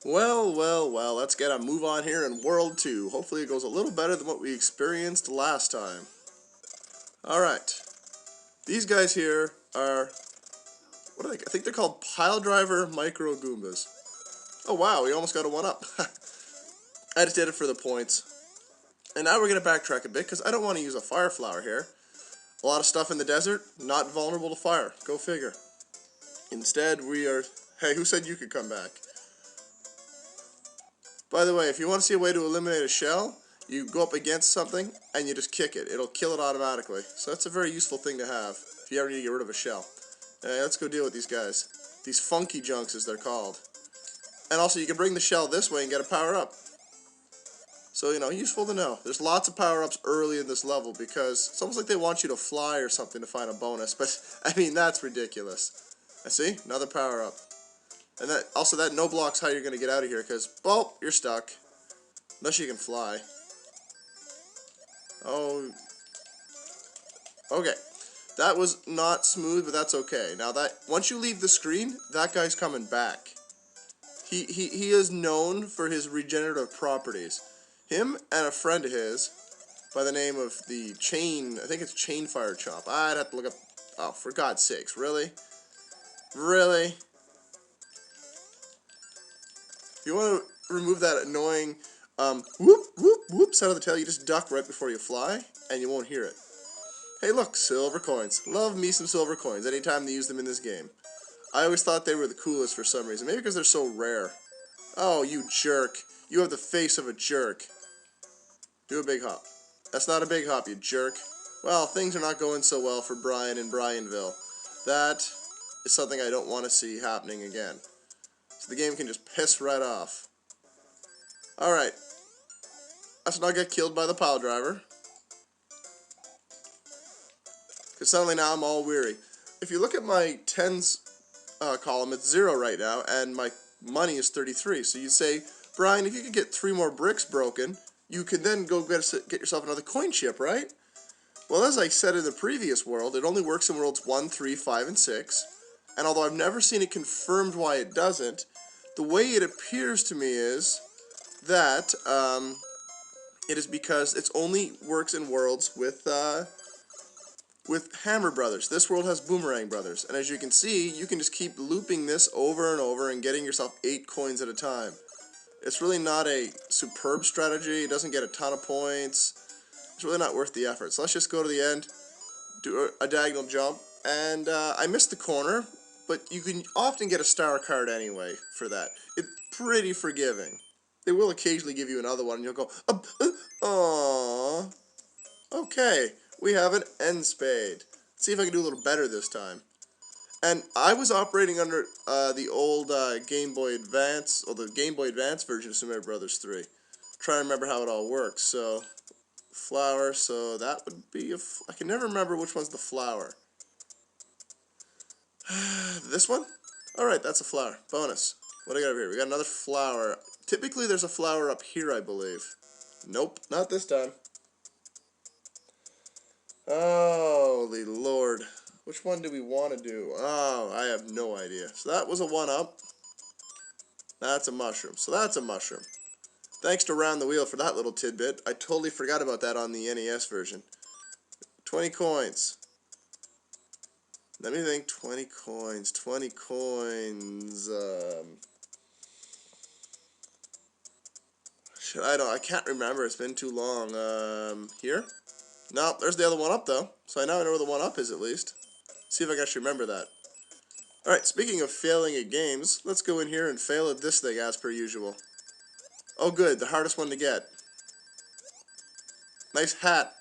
Well, let's get a move on here in World 2. Hopefully it goes a little better than what we experienced last time. Alright. These guys here are, what are they? I think they're called Pile Driver Micro Goombas. Oh wow, we almost got a 1-up. I just did it for the points. And now we're going to backtrack a bit, because I don't want to use a fire flower here. A lot of stuff in the desert, not vulnerable to fire. Go figure. Instead, we are... Hey, who said you could come back? By the way, if you want to see a way to eliminate a shell, you go up against something and you just kick it. It'll kill it automatically. So that's a very useful thing to have if you ever need to get rid of a shell. Let's go deal with these guys. These funky junks, as they're called. And also, you can bring the shell this way and get a power-up. So, useful to know. There's lots of power-ups early in this level because it's almost like they want you to fly or something to find a bonus. But, I mean, that's ridiculous. I see, another power-up. And that no blocks how you're going to get out of here because, well, you're stuck. Unless you can fly. Oh. Okay. That was not smooth, but that's okay. Now, once you leave the screen, that guy's coming back. He is known for his regenerative properties. Him and a friend of his, by the name of the Chain, I think it's Chain Fire Chop. I'd have to look up. Oh, for God's sakes, really? Really? If you want to remove that annoying whoop, whoop, whoop sound of the tail, you just duck right before you fly, and you won't hear it. Hey, look, silver coins. Love me some silver coins anytime they use them in this game. I always thought they were the coolest for some reason. Maybe because they're so rare. Oh, you jerk. You have the face of a jerk. Do a big hop. That's not a big hop, you jerk. Well, things are not going so well for Brian in Bryanville. That is something I don't want to see happening again. So the game can just piss right off. Alright. Let's not get killed by the pile driver. Because suddenly now I'm all weary. If you look at my tens column, it's 0 right now, and my money is 33. So you say, Brian, if you could get 3 more bricks broken, you can then go get yourself another coin chip, right? Well, as I said in the previous world, it only works in worlds 1, 3, 5, and 6. And although I've never seen it confirmed why it doesn't, the way it appears to me is that it is because it only works in worlds with Hammer Brothers. This world has Boomerang Brothers. And as you can see, you can just keep looping this over and over and getting yourself 8 coins at a time. It's really not a superb strategy. It doesn't get a ton of points. It's really not worth the effort. So let's just go to the end, do a diagonal jump. And I missed the corner, but you can often get a star card anyway for that. It's pretty forgiving. They will occasionally give you another one, and you'll go, aww. Okay, we have an end spade. Let's see if I can do a little better this time. And I was operating under the old Game Boy Advance, or the Game Boy Advance version of Super Mario Bros. 3. Trying to remember how it all works. So, flower, so that would be I can never remember which one's the flower. This one? Alright, that's a flower. Bonus. What do I got over here? We got another flower. Typically there's a flower up here, I believe. Nope, not this time. Holy Lord. Which one do we want to do? Oh, I have no idea. So that was a 1-up. That's a mushroom. So that's a mushroom. Thanks to Round the Wheel for that little tidbit. I totally forgot about that on the NES version. 20 coins. Let me think. 20 coins. 20 coins. I can't remember. It's been too long. Here? No, there's the other 1-up though. So I now know where the 1-up is at least. See if I can actually remember that. Alright, speaking of failing at games, let's go in here and fail at this thing as per usual. Oh good, the hardest one to get. Nice hat.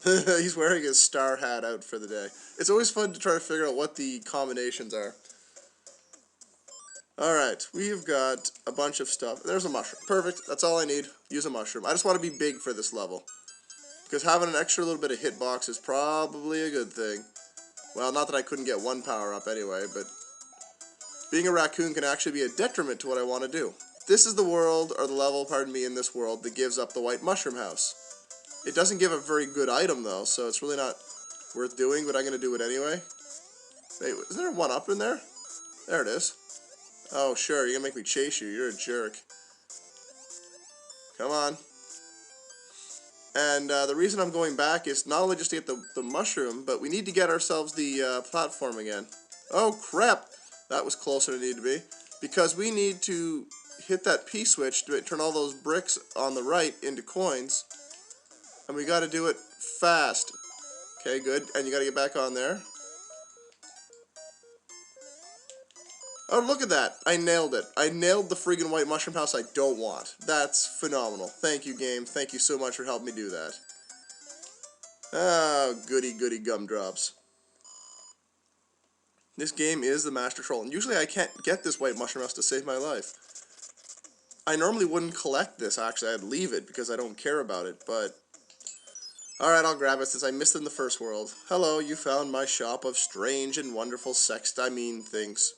He's wearing his star hat out for the day. It's always fun to try to figure out what the combinations are. Alright, we've got a bunch of stuff. There's a mushroom. Perfect, that's all I need. Use a mushroom. I just want to be big for this level. Because having an extra little bit of hitbox is probably a good thing. Well, not that I couldn't get 1 power-up anyway, but being a raccoon can actually be a detriment to what I want to do. This is the world, or the level, pardon me, in this world that gives up the white mushroom house. It doesn't give a very good item, though, so it's really not worth doing, but I'm going to do it anyway. Wait, isn't there 1-up in there? There it is. Oh, sure, you're gonna make me chase you. You're a jerk. Come on. And the reason I'm going back is not only just to get the mushroom, but we need to get ourselves the platform again. Oh, crap! That was closer than it needed to be. Because we need to hit that P-switch to turn all those bricks on the right into coins. And we gotta do it fast. Okay, good. And you gotta get back on there. Oh, look at that. I nailed it. I nailed the friggin' white mushroom house I don't want. That's phenomenal. Thank you, game. Thank you so much for helping me do that. Oh, goody goody gumdrops. This game is the master troll, and usually I can't get this white mushroom house to save my life. I normally wouldn't collect this, actually. I'd leave it because I don't care about it, but... Alright, I'll grab it since I missed it in the first world. Hello, you found my shop of strange and wonderful things.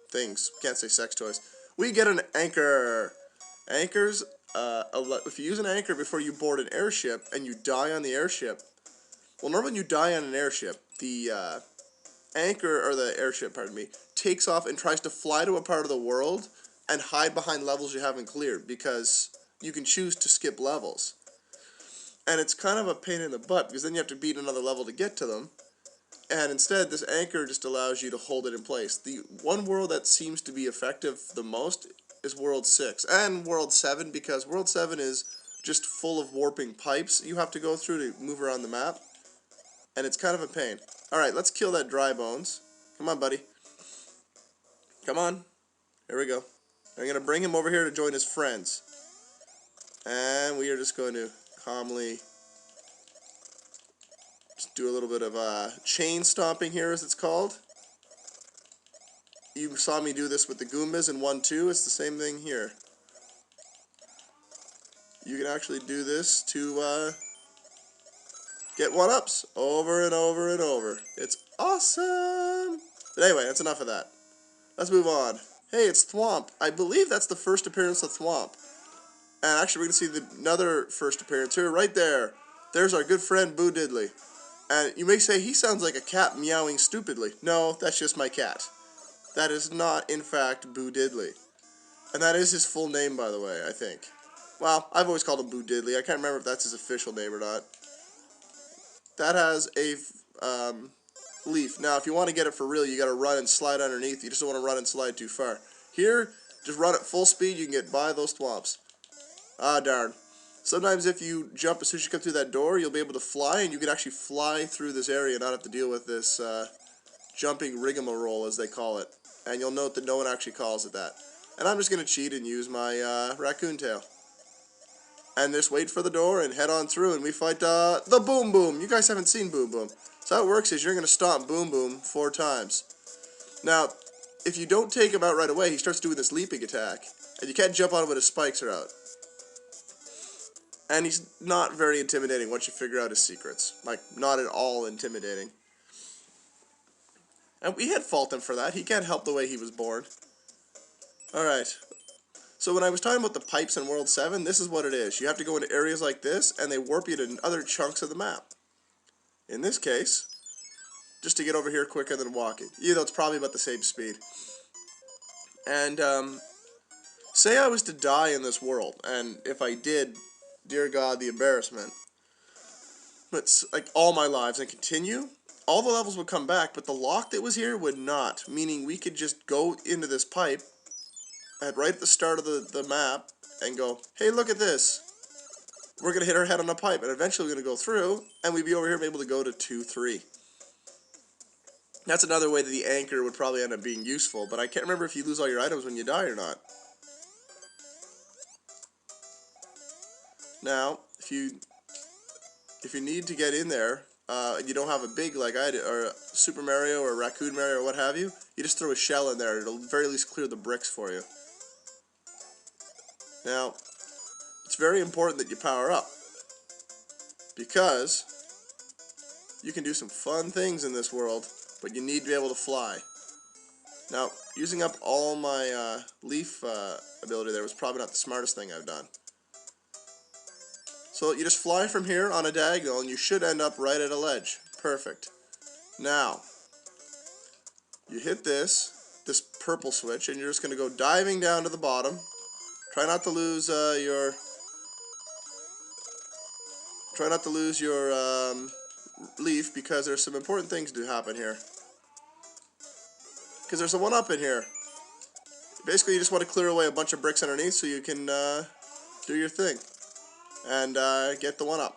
Things. Can't say sex toys. We get an anchor. Anchors, if you use an anchor before you board an airship and you die on the airship, well, normally when you die on an airship, the anchor, or the airship, pardon me, takes off and tries to fly to a part of the world and hide behind levels you haven't cleared because you can choose to skip levels. And it's kind of a pain in the butt because then you have to beat another level to get to them. And instead, this anchor just allows you to hold it in place. The one world that seems to be effective the most is World 6 and World 7, because World 7 is just full of warping pipes you have to go through to move around the map. And it's kind of a pain. Alright, let's kill that dry bones. Come on, buddy. Come on. Here we go. I'm going to bring him over here to join his friends. And we are just going to calmly just do a little bit of chain stomping here, as it's called. You saw me do this with the Goombas in 1-2. It's the same thing here. You can actually do this to get one-ups over and over and over. It's awesome! But anyway, that's enough of that. Let's move on. Hey, it's Thwomp. I believe that's the first appearance of Thwomp. And actually, we're going to see another first appearance here, right there. There's our good friend Boo Diddley. And you may say, he sounds like a cat meowing stupidly. No, that's just my cat. That is not, in fact, Boo Diddley. And that is his full name, by the way, I think. Well, I've always called him Boo Diddley. I can't remember if that's his official name or not. That has a leaf. Now, if you want to get it for real, you got to run and slide underneath. You just don't want to run and slide too far. Here, just run at full speed. You can get by those thwomps. Ah, darn. Sometimes if you jump as soon as you come through that door, you'll be able to fly, and you can actually fly through this area and not have to deal with this jumping rigmarole, as they call it. And you'll note that no one actually calls it that. And I'm just going to cheat and use my raccoon tail. And just wait for the door and head on through, and we fight the Boom Boom. You guys haven't seen Boom Boom. So how it works is you're going to stomp Boom Boom 4 times. Now, if you don't take him out right away, he starts doing this leaping attack. And you can't jump on him when his spikes are out. And he's not very intimidating once you figure out his secrets. Like, not at all intimidating. And we had fault him for that. He can't help the way he was born. Alright. So when I was talking about the pipes in World 7, this is what it is. You have to go into areas like this, and they warp you to other chunks of the map. In this case, just to get over here quicker than walking. Even though it's probably about the same speed. And, say I was to die in this world, and if I did, dear God, the embarrassment. But, like, all my lives and continue, all the levels would come back, but the lock that was here would not. Meaning we could just go into this pipe right at the start of the map and go, hey, look at this. We're going to hit our head on a pipe, and eventually we're going to go through, and we'd be over here able to go to 2-3. That's another way that the anchor would probably end up being useful, but I can't remember if you lose all your items when you die or not. Now, if you need to get in there, and you don't have a big, like I did, or a Super Mario or a Raccoon Mario or what have you, you just throw a shell in there, it'll very least clear the bricks for you. Now, it's very important that you power up, because you can do some fun things in this world, but you need to be able to fly. Now, using up all my leaf ability there was probably not the smartest thing I've done. So you just fly from here on a diagonal, and you should end up right at a ledge. Perfect. Now, you hit this, this purple switch, and you're just going to go diving down to the bottom. Try not to lose your leaf, because there's some important things to happen here. Because there's a 1-up in here. Basically, you just want to clear away a bunch of bricks underneath so you can do your thing and get the 1-up.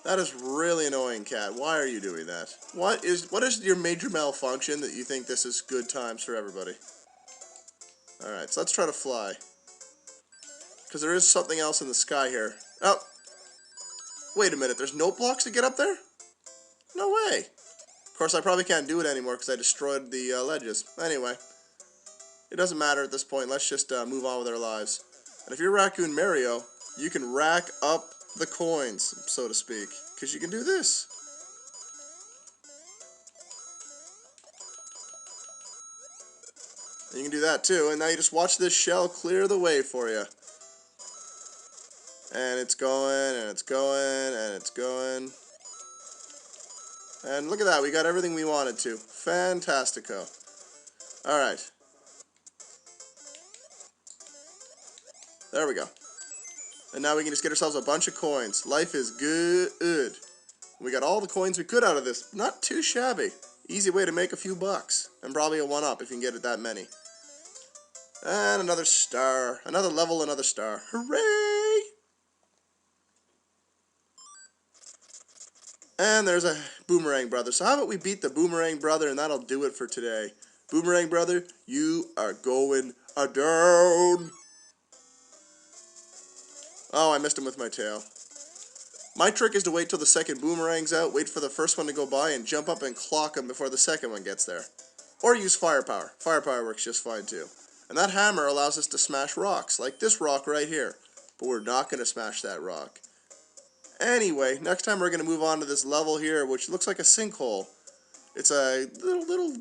That is really annoying, cat. Why are you doing that? What is your major malfunction that you think this is good times for everybody? Alright, so let's try to fly. Because there is something else in the sky here. Oh! Wait a minute, there's note blocks to get up there? No way! Of course, I probably can't do it anymore because I destroyed the ledges. Anyway, it doesn't matter at this point. Let's just move on with our lives. And if you're Raccoon Mario, you can rack up the coins, so to speak, because you can do this. And you can do that too, and now you just watch this shell clear the way for you. And it's going, and it's going, and it's going. And look at that, we got everything we wanted to. Fantastico. Alright. There we go. And now we can just get ourselves a bunch of coins. Life is good. We got all the coins we could out of this. Not too shabby. Easy way to make a few bucks. And probably a 1-up if you can get it that many. And another star. Another level, another star. Hooray! And there's a Boomerang Brother. So how about we beat the Boomerang Brother, and that'll do it for today. Boomerang Brother, you are going down. Oh, I missed him with my tail. My trick is to wait till the second boomerang's out, wait for the first one to go by, and jump up and clock him before the second one gets there. Or use firepower. Firepower works just fine too. And that hammer allows us to smash rocks, like this rock right here. But we're not going to smash that rock. Anyway, next time we're going to move on to this level here, which looks like a sinkhole. It's a little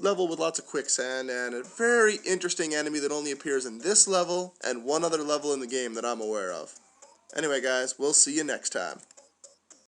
level with lots of quicksand, and a very interesting enemy that only appears in this level, and one other level in the game that I'm aware of. Anyway guys, we'll see you next time.